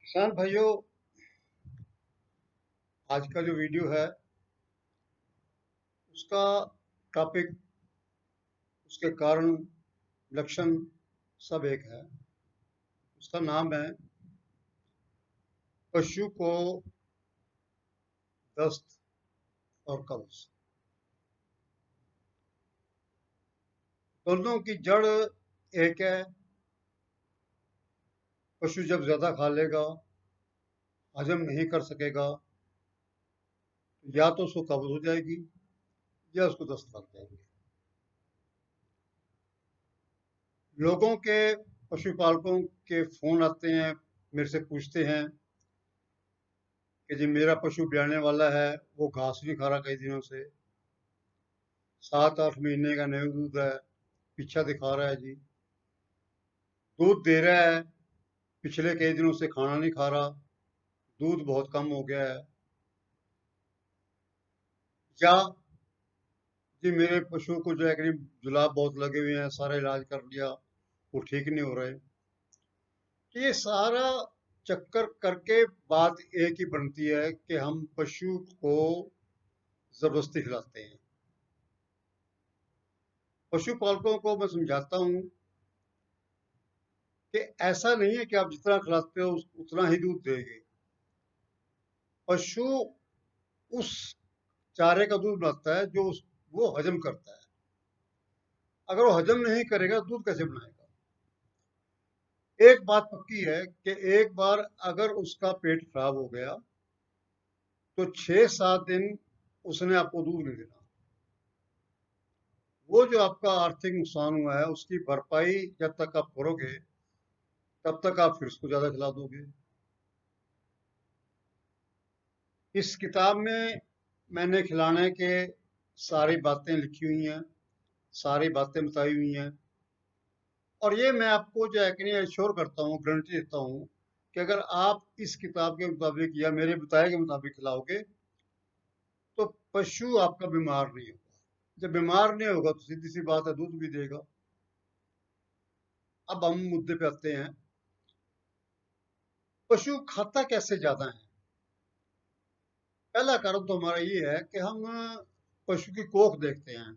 किसान भाइयों, आज का जो वीडियो है उसका टॉपिक, उसके कारण, लक्षण सब एक है। उसका नाम है पशु को दस्त और कब्ज। दोनों की जड़ एक है। पशु जब ज्यादा खा लेगा, हजम नहीं कर सकेगा, तो या तो उसको कब्ज हो जाएगी या उसको दस्त लग जाएगी। लोगों के, पशुपालकों के फोन आते हैं, मेरे से पूछते हैं कि जी मेरा पशु ब्याने वाला है, वो घास नहीं खा रहा कई दिनों से, 7-8 महीने का न्यू दूध है, पीछा दिखा रहा है जी, दूध दे रहा है, पिछले कई दिनों से खाना नहीं खा रहा, दूध बहुत कम हो गया है। या जी मेरे पशु को जो है कि जुलाब बहुत लगे हुए हैं, सारा इलाज कर लिया, वो ठीक नहीं हो रहे। तो ये सारा चक्कर करके बात एक ही बनती है कि हम पशु को जबरदस्ती खिलाते हैं। पशुपालकों को मैं समझाता हूँ कि ऐसा नहीं है कि आप जितना खिलाते हो उतना ही दूध देंगे। पशु उस चारे का दूध बनाता है जो वो हजम करता है। अगर वो हजम नहीं करेगा, दूध कैसे बनाएगा? एक बात पक्की है कि एक बार अगर उसका पेट खराब हो गया तो 6-7 दिन उसने आपको दूध नहीं देना। वो जो आपका आर्थिक नुकसान हुआ है उसकी भरपाई जब तक आप करोगे तब तक आप फिर उसको ज्यादा खिला दोगे। इस किताब में मैंने खिलाने के सारी बातें लिखी हुई हैं, सारी बातें बताई हुई हैं। और ये मैं आपको जो है कि नहीं एश्योर करता हूँ, गारंटी देता हूँ कि अगर आप इस किताब के मुताबिक या मेरे बताए के मुताबिक खिलाओगे तो पशु आपका बीमार नहीं होगा। जब बीमार नहीं होगा तो सीधी सी बात है, दूध भी देगा। अब हम मुद्दे पे आते हैं, पशु खाता कैसे ज्यादा है। पहला कारण तो हमारा ये है कि हम पशु की कोख देखते हैं।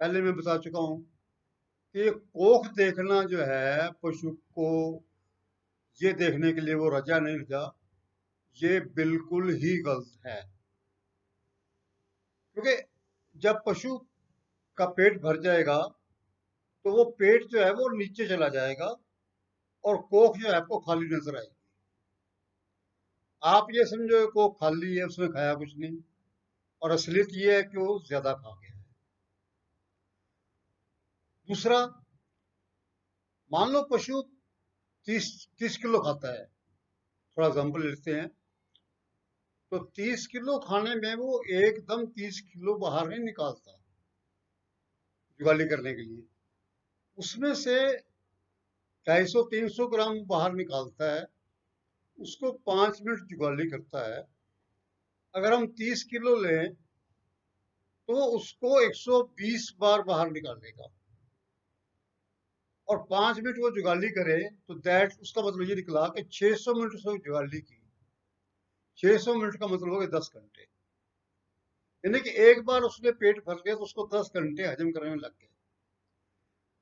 पहले मैं बता चुका हूँ कि कोख देखना जो है पशु को, ये देखने के लिए वो रजा नहीं रजा, ये बिल्कुल ही गलत है। क्योंकि जब पशु का पेट भर जाएगा तो वो पेट जो है वो नीचे चला जाएगा और कोख जो है आपको खाली नजर आएगी। आप ये समझो कोख खाली है, उसने खाया कुछ नहीं, और असलियत ये है कि वो ज्यादा खा गया है। दूसरा, मान लो पशु 30 किलो खाता है, थोड़ा एग्जाम्पल लेते हैं, तो 30 किलो खाने में वो एकदम 30 किलो बाहर नहीं निकालता जुगाली करने के लिए। उसमें से 250-300 ग्राम बाहर निकालता है, उसको 5 मिनट जुगाली करता है। अगर हम 30 किलो लें तो उसको 120 बार बाहर निकालेगा, और 5 मिनट वो जुगाली करे तो दैट उसका मतलब ये निकला कि 600 मिनट उसने जुगाली की। 600 मिनट का मतलब हो गया 10 घंटे। यानी कि एक बार उसने पेट भर गया तो उसको 10 घंटे हजम करने में लग गए।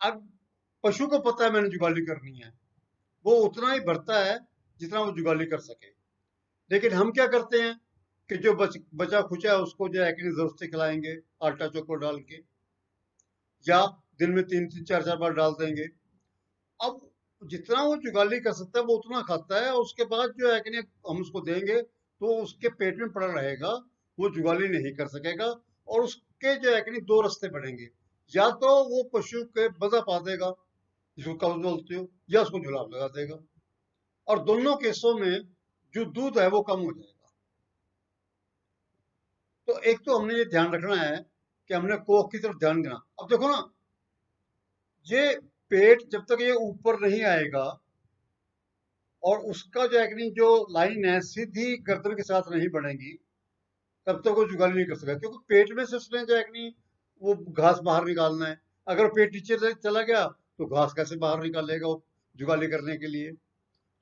अब पशु को पता है मैंने जुगाली करनी है, वो उतना ही भरता है जितना वो जुगाली कर सके। लेकिन हम क्या करते हैं कि जो बचा खुचा है उसको जो है कि जबरदस्ती खिलाएंगे, आटा चोको डाल के, या दिन में 3-3 4-4 बार डाल देंगे। अब जितना वो जुगाली कर सकता है वो उतना खाता है, और उसके बाद जो है कि नहीं हम उसको देंगे तो उसके पेट में पड़ा रहेगा, वो जुगाली नहीं कर सकेगा। और उसके जो है कि नहीं दो रास्ते बढ़ेंगे, या तो वो पशु के बजा पा देगा जिसको कब्ज बोलते हो, या उसको जुलाब लगा देगा। और दोनों केसों में जो दूध है वो कम हो जाएगा। तो एक तो हमने ये ध्यान रखना है कि हमने कोख की तरफ ध्यान देना। अब देखो ना, ये पेट जब तक ये ऊपर नहीं आएगा और उसका जो है कि नहीं जो लाइन है सीधी गर्दन के साथ नहीं बढ़ेगी, तब तक वो जुगाली नहीं कर सकेगा। क्योंकि पेट में से उसने जो है कि नहीं वो घास बाहर निकालना है। अगर पेट नीचे चला गया तो घास कैसे बाहर निकालेगा वो जुगाली करने के लिए?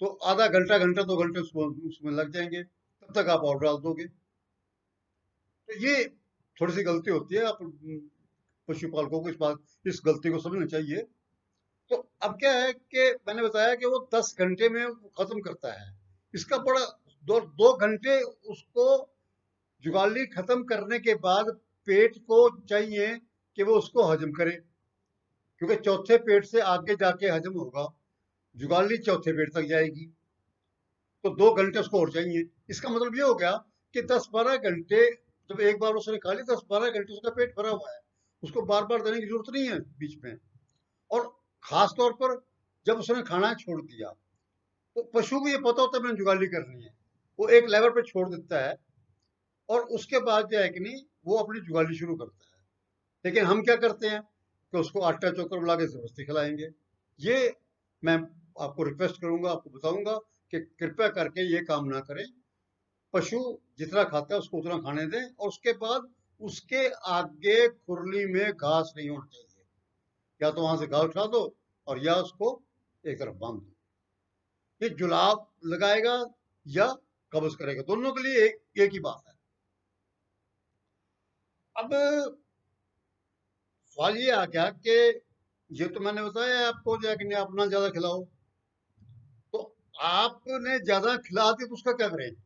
तो आधा घंटा घंटा 2 घंटे उसमें लग जाएंगे, तब तक आप और डाल दोगे। तो ये थोड़ी सी गलती होती है, आप पशुपालकों को इस गलती को समझना चाहिए। तो अब क्या है कि मैंने बताया कि वो 10 घंटे में खत्म करता है। इसका बड़ा 2 घंटे उसको जुगाली खत्म करने के बाद पेट को चाहिए कि वो उसको हजम करे, क्योंकि चौथे पेट से आगे जाके हजम होगा, जुगाली चौथे पेट तक जाएगी, तो 2 घंटे उसको और चाहिए। इसका मतलब ये हो गया कि 10-12 घंटे जब एक बार उसने खा ली, 10-12 घंटे उसका पेट भरा हुआ है, उसको बार बार देने की जरूरत नहीं है बीच में। और खास तौर पर जब उसने खाना छोड़ दिया, तो पशु को ये पता होता है मैंने जुगाली करनी है, वो एक लेवल पे छोड़ देता है और उसके बाद जो है कि नहीं वो अपनी जुगाली शुरू करता है। लेकिन हम क्या करते हैं कि उसको आटा चोकर बुला के जबरदस्ती खिलाएंगे। ये मैं आपको रिक्वेस्ट करूंगा, आपको बताऊंगा कि कृपया करके ये काम ना करें। पशु जितना खाता है उसको उतना खाने दें, और उसके बाद उसके आगे खुरली में घास नहीं होना चाहिए। या तो वहां से घास उठा दो और या उसको एक तरफ बांध दो। ये जुलाब लगाएगा या कब्ज करेगा, दोनों के लिए एक ही बात है। अब सवाल ये आ गया कि ये तो मैंने बताया आपको जो है कि नहीं अपना ज्यादा खिलाओ, तो आपने ज्यादा खिला दिया तो उसका क्या करें?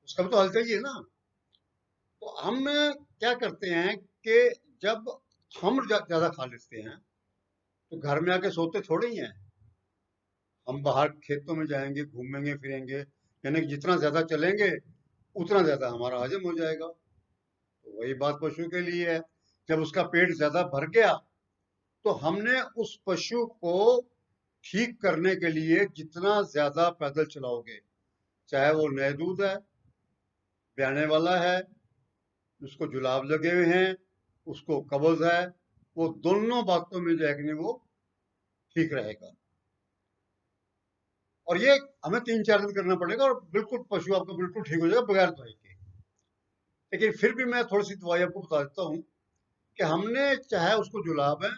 उसका भी तो हल चाहिए ना। तो हम क्या करते हैं कि जब हम ज्यादा खा लेते हैं तो घर में आके सोते थोड़े ही हैं। हम बाहर खेतों में जाएंगे, घूमेंगे फिरेंगे, यानी कि जितना ज्यादा चलेंगे उतना ज्यादा हमारा हजम हो जाएगा। तो वही बात पशु के लिए है। जब उसका पेट ज्यादा भर गया तो हमने उस पशु को ठीक करने के लिए जितना ज्यादा पैदल चलाओगे, चाहे वो नए दूध है, ब्याने वाला है, उसको जुलाब लगे हुए हैं, उसको कब्ज है, वो दोनों बातों में जो है कि नहीं वो ठीक रहेगा। और ये हमें 3-4 दिन करना पड़ेगा और बिल्कुल पशु आपका बिल्कुल ठीक हो जाएगा बगैर दवाई के। लेकिन फिर भी मैं थोड़ी सी दवाई आपको बता देता हूँ कि हमने चाहे उसको जुलाब है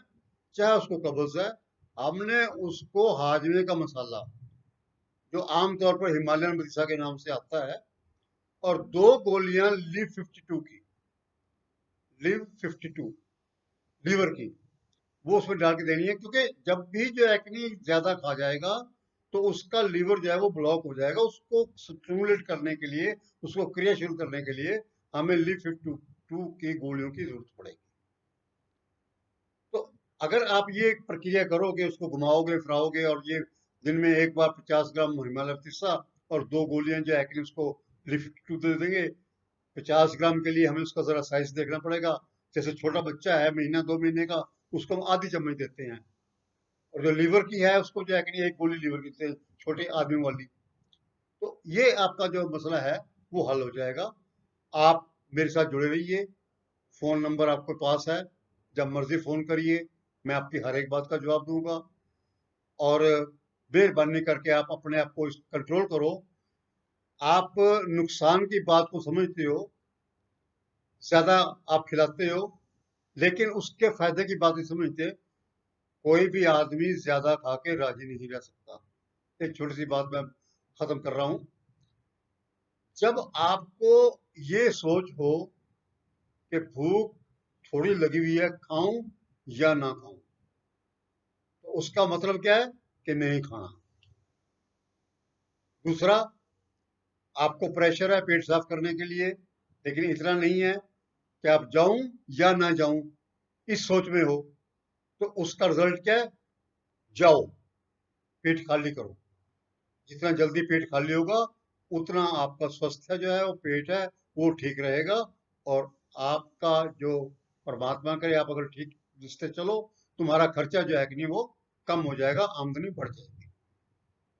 चाहे उसको कब्ज है, हमने उसको हाजमे का मसाला जो आमतौर पर हिमालयन मरीसा के नाम से आता है, और 2 गोलियां लिव 52 लीवर की, वो उसमें डाल के देनी है। क्योंकि जब भी जो एक्नी ज्यादा खा जाएगा तो उसका लीवर जो है वो ब्लॉक हो जाएगा। उसको स्टिमुलेट करने के लिए, उसको क्रिया शुरू करने के लिए हमें लिव 52 की गोलियों की जरूरत पड़ेगी। तो अगर आप ये प्रक्रिया करोगे, उसको घुमाओगे फिराओगे, और ये दिन में एक बार 50 ग्राम हिमालय तीसा और 2 गोलियां जो है कि उसको लिव 52 दे देंगे। 50 ग्राम के लिए हमें उसका जरा साइज देखना पड़ेगा। जैसे छोटा बच्चा है महीना 2 महीने का, उसको हम आधी चम्मच देते हैं, और जो लीवर की है उसको जो है कि एक गोली लीवर की देते हैं, छोटे आदमी वाली। तो ये आपका जो मसला है वो हल हो जाएगा। आप मेरे साथ जुड़े रहिए, फोन नंबर आपके पास है, जब मर्जी फोन करिए, मैं आपकी हर एक बात का जवाब दूंगा। और मेहरबानी करके आप अपने आप को कंट्रोल करो। आप नुकसान की बात को समझते हो, ज्यादा आप खिलाते हो, लेकिन उसके फायदे की बात नहीं समझते। कोई भी आदमी ज्यादा खा के राजी नहीं रह सकता। एक छोटी सी बात मैं खत्म कर रहा हूं। जब आपको ये सोच हो कि भूख थोड़ी लगी हुई है, खाऊं या ना खाऊं, तो उसका मतलब क्या है कि नहीं खाना। दूसरा, आपको प्रेशर है पेट साफ करने के लिए, लेकिन इतना नहीं है कि आप जाऊं या ना जाऊं इस सोच में हो, तो उसका रिजल्ट क्या है? जाओ, पेट खाली करो। जितना जल्दी पेट खाली होगा उतना आपका स्वास्थ्य जो है वो पेट है वो ठीक रहेगा। और आपका जो परमात्मा करे, आप अगर ठीक जिससे चलो, तुम्हारा खर्चा जो है कि नहीं वो कम हो जाएगा, आमदनी बढ़ जाएगी।